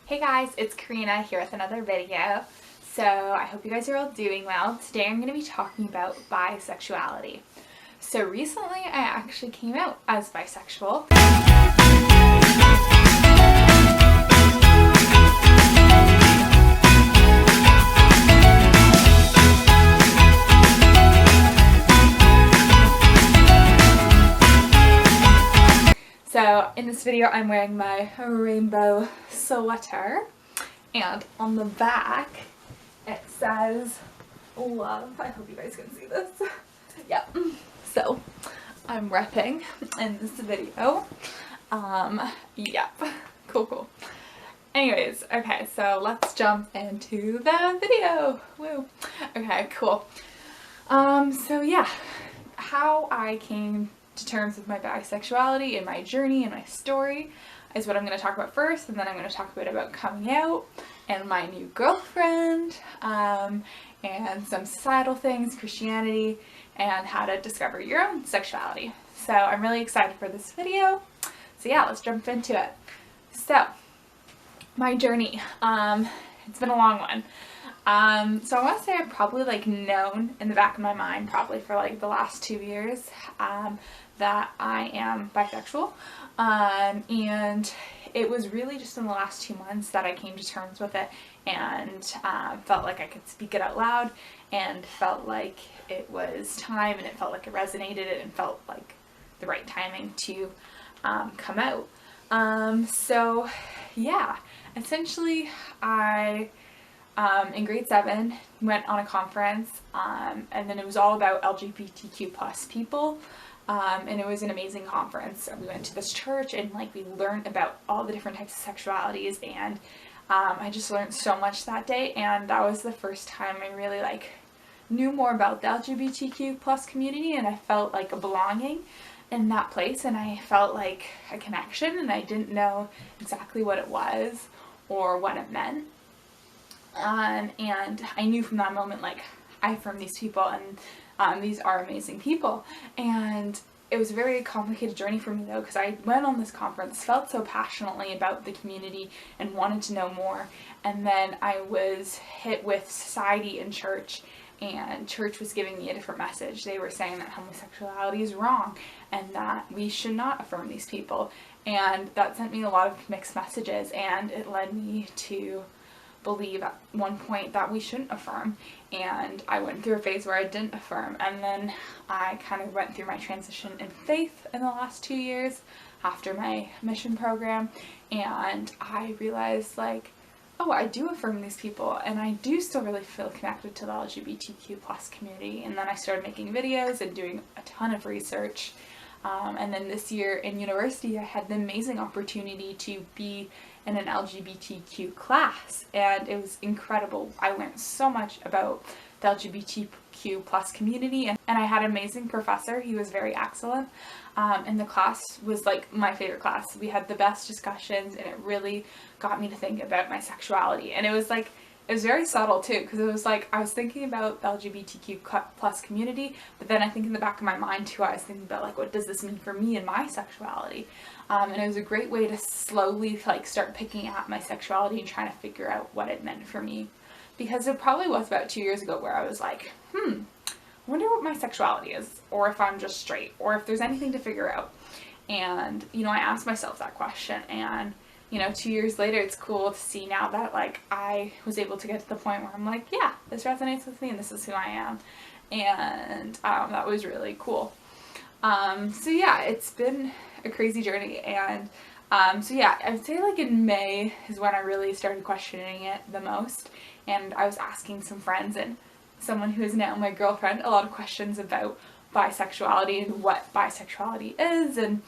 Hey guys, it's Karina here with another video. So I hope you guys are all doing well. Today I'm going to be talking about bisexuality. So recently I actually came out as bisexual. So in this video I'm wearing my rainbow sweater, and on the back it says love. I hope you guys can see this. Yep. So I'm repping in this video. Yep. Cool. Anyways, okay, so let's jump into the video. Woo. Okay, cool. So yeah, how I came to terms with my bisexuality and my journey and my story is what I'm going to talk about first, and then I'm going to talk a bit about coming out and my new girlfriend, and some societal things, Christianity, and how to discover your own sexuality. So I'm really excited for this video. So yeah, let's jump into it. So my journey, it's been a long one. So I want to say I've probably known in the back of my mind probably for the last 2 years that I am bisexual, and it was really just in the last 2 months that I came to terms with it and felt like I could speak it out loud, and felt like it was time, and it felt like it resonated, and felt like the right timing to come out. So yeah, essentially I in grade 7 went on a conference, and then it was all about LGBTQ plus people, and it was an amazing conference. We went to this church and we learned about all the different types of sexualities, and I just learned so much that day, and that was the first time I really knew more about the LGBTQ plus community, and I felt like a belonging in that place, and I felt like a connection, and I didn't know exactly what it was or what it meant. And I knew from that moment, I affirm these people, and these are amazing people. And it was a very complicated journey for me though, because I went on this conference, felt so passionately about the community and wanted to know more, and then I was hit with society and church, and church was giving me a different message. They were saying that homosexuality is wrong and that we should not affirm these people, and that sent me a lot of mixed messages, and it led me to believe at one point that we shouldn't affirm, and I went through a phase where I didn't affirm, and then I kind of went through my transition in faith in the last 2 years after my mission program, and I realized oh, I do affirm these people, and I do still really feel connected to the LGBTQ plus community. And then I started making videos and doing a ton of research, and then this year in university I had the amazing opportunity to be in an LGBTQ class, and it was incredible. I learned so much about the LGBTQ plus community, and I had an amazing professor. He was very excellent, and the class was my favorite class. We had the best discussions, and it really got me to think about my sexuality, and it was very subtle too, because it was I was thinking about the LGBTQ plus community, but then I think in the back of my mind too, I was thinking about what does this mean for me and my sexuality, and it was a great way to slowly start picking at my sexuality and trying to figure out what it meant for me, because it probably was about 2 years ago where I was I wonder what my sexuality is, or if I'm just straight, or if there's anything to figure out. And I asked myself that question, and 2 years later, it's cool to see now that I was able to get to the point where I'm yeah, this resonates with me and this is who I am, and that was really cool. So yeah, it's been a crazy journey, and so yeah, I would say in May is when I really started questioning it the most, and I was asking some friends and someone who is now my girlfriend a lot of questions about bisexuality and what bisexuality is, and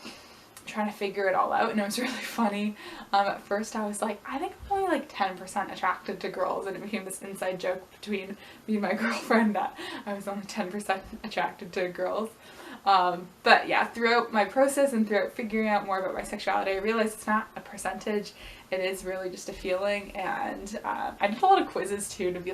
trying to figure it all out. And it was really funny. At first I was I think I'm only 10% attracted to girls, and it became this inside joke between me and my girlfriend that I was only 10% attracted to girls. But yeah, throughout my process and throughout figuring out more about my sexuality, I realized it's not a percentage, it is really just a feeling. And I did a lot of quizzes too to be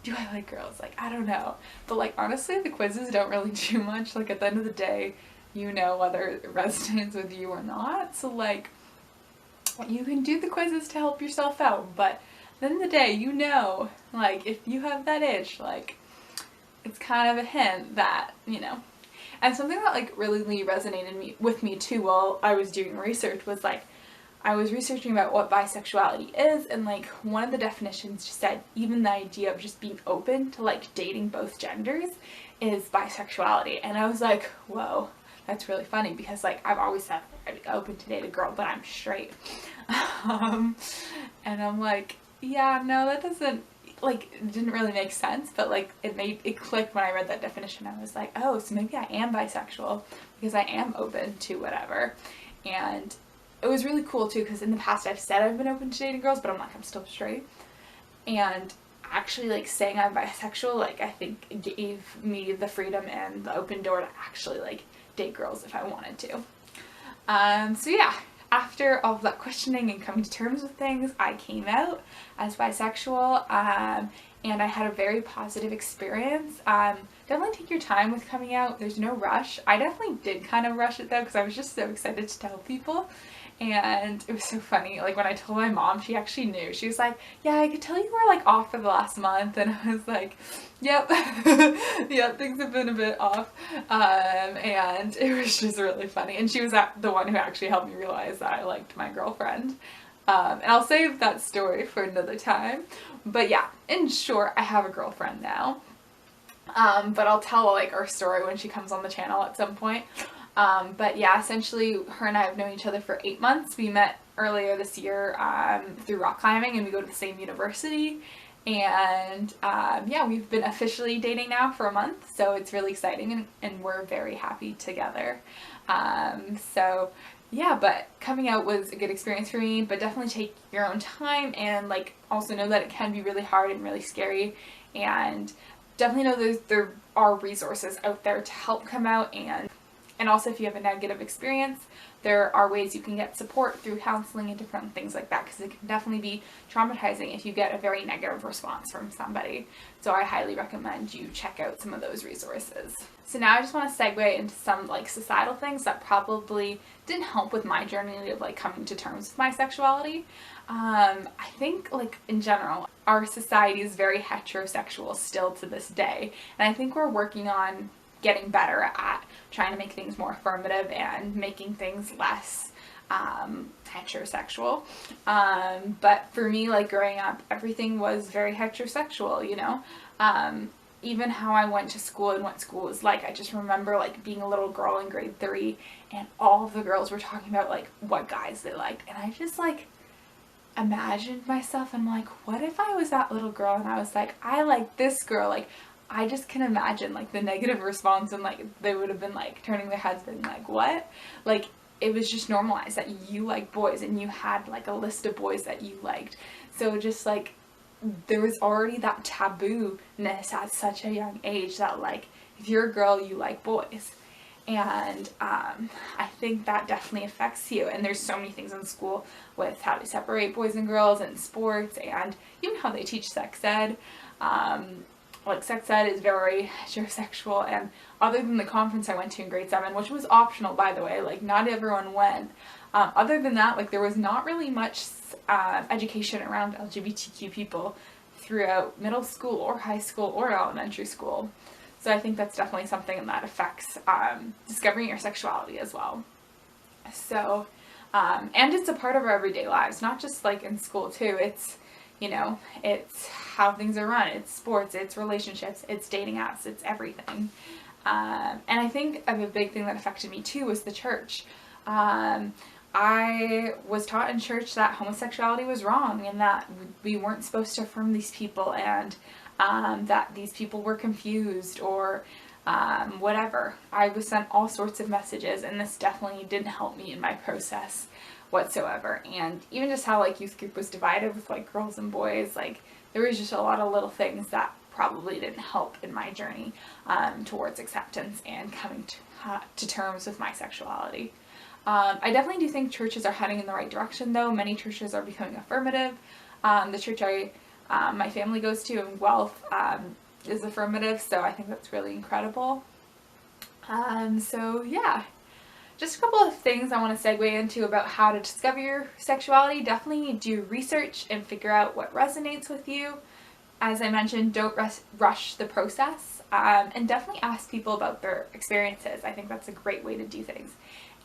do I like girls? I don't know. But honestly, the quizzes don't really do much. At the end of the day, whether it resonates with you or not. So you can do the quizzes to help yourself out, but at the end of the day, you know, like, if you have that itch, like, it's kind of a hint that, you know. And something that, like, really resonated with me too while I was doing research was, like, I was researching about what bisexuality is, and, like, one of the definitions just said even the idea of just being open to, like, dating both genders is bisexuality. And I was like, whoa, that's really funny, because, like, I've always said I'd be open to date a girl, but I'm straight. And I'm like, yeah, no, that doesn't, like, it didn't really make sense, but, like, it clicked when I read that definition. I was like, oh, so maybe I am bisexual, because I am open to whatever. And it was really cool too, because in the past I've said I've been open to dating girls, but I'm like, I'm still straight. And actually, like, saying I'm bisexual, like, I think gave me the freedom and the open door to actually, like, date girls if I wanted to. So yeah, after all of that questioning and coming to terms with things, I came out as bisexual, and I had a very positive experience. Definitely take your time with coming out. There's no rush. I definitely did kind of rush it though, because I was just so excited to tell people. And it was so funny, like, when I told my mom, she actually knew. She was like, yeah, I could tell you were, like, off for the last month. And I was like, yep. Yeah, things have been a bit off. And it was just really funny. And she was the one who actually helped me realize that I liked my girlfriend. And I'll save that story for another time. But yeah, in short, I have a girlfriend now. But I'll tell, like, our story when she comes on the channel at some point. But yeah, essentially her and I have known each other for 8 months. We met earlier this year through rock climbing, and we go to the same university. And yeah, we've been officially dating now for a month, so it's really exciting, and we're very happy together. So yeah, but coming out was a good experience for me, but definitely take your own time, and, like, also know that it can be really hard and really scary, and definitely know there are resources out there to help come out. And also, if you have a negative experience, there are ways you can get support through counseling and different things like that, because it can definitely be traumatizing if you get a very negative response from somebody. So I highly recommend you check out some of those resources. So now I just want to segue into some, like, societal things that probably didn't help with my journey of, like, coming to terms with my sexuality. I think, like, in general, our society is very heterosexual still to this day, and I think we're working on getting better at trying to make things more affirmative and making things less heterosexual. But for me, like, growing up, everything was very heterosexual, you know. Even how I went to school and what school was like, I just remember, like, being a little girl in grade 3, and all of the girls were talking about, like, what guys they liked, and I just, like, imagined myself, and I'm like, what if I was that little girl and I was like, I like this girl? Like, I just can imagine, like, the negative response, and, like, they would have been, like, turning their heads being like, what? Like, it was just normalized that you like boys, and you had, like, a list of boys that you liked. So just, like, there was already that taboo-ness at such a young age that, like, if you're a girl, you like boys. And I think that definitely affects you. And there's so many things in school with how to separate boys and girls, and sports, and even how they teach sex ed. Like, sex ed is very heterosexual, and other than the conference I went to in grade 7, which was optional, by the way, like, not everyone went, other than that, like, there was not really much education around LGBTQ people throughout middle school or high school or elementary school. So I think that's definitely something that affects discovering your sexuality as well. So, and it's a part of our everyday lives, not just, like, in school too. It's, you know, it's how things are run, it's sports, it's relationships, it's dating apps, it's everything. And I think a big thing that affected me too was the church. I was taught in church that homosexuality was wrong, and that we weren't supposed to affirm these people, and that these people were confused, or whatever. I was sent all sorts of messages, and this definitely didn't help me in my process whatsoever. And even just how, like, youth group was divided with, like, girls and boys, like, there was just a lot of little things that probably didn't help in my journey towards acceptance and coming to terms with my sexuality. I definitely do think churches are heading in the right direction, though. Many churches are becoming affirmative. The church my family goes to in Guelph is affirmative, so I think that's really incredible. So yeah, just a couple of things I want to segue into about how to discover your sexuality. Definitely do research and figure out what resonates with you. As I mentioned, don't rush the process, and definitely ask people about their experiences. I think that's a great way to do things.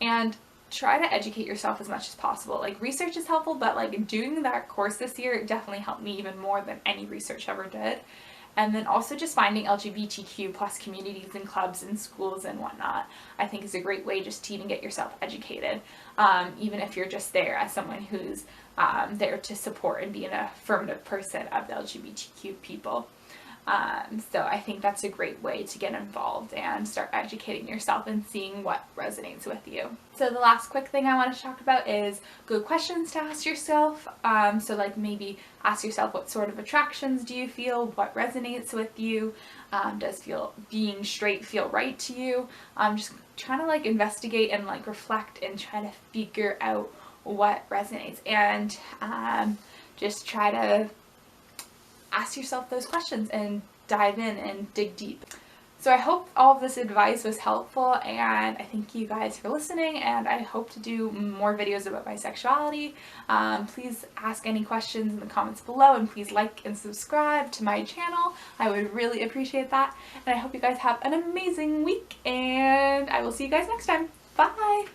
And try to educate yourself as much as possible. Like, research is helpful, but like doing that course this year definitely helped me even more than any research ever did. And then also just finding LGBTQ plus communities and clubs and schools and whatnot, I think is a great way just to even get yourself educated, even if you're just there as someone who's there to support and be an affirmative person of the LGBTQ people. So I think that's a great way to get involved and start educating yourself and seeing what resonates with you. So the last quick thing I want to talk about is good questions to ask yourself. So like maybe ask yourself, what sort of attractions do you feel? What resonates with you? Does being straight feel right to you? Just trying to like investigate and like reflect and try to figure out what resonates, and just try to ask yourself those questions and dive in and dig deep. So I hope all of this advice was helpful, and I thank you guys for listening, and I hope to do more videos about my sexuality. Please ask any questions in the comments below, and please like and subscribe to my channel. I would really appreciate that, and I hope you guys have an amazing week, and I will see you guys next time. Bye!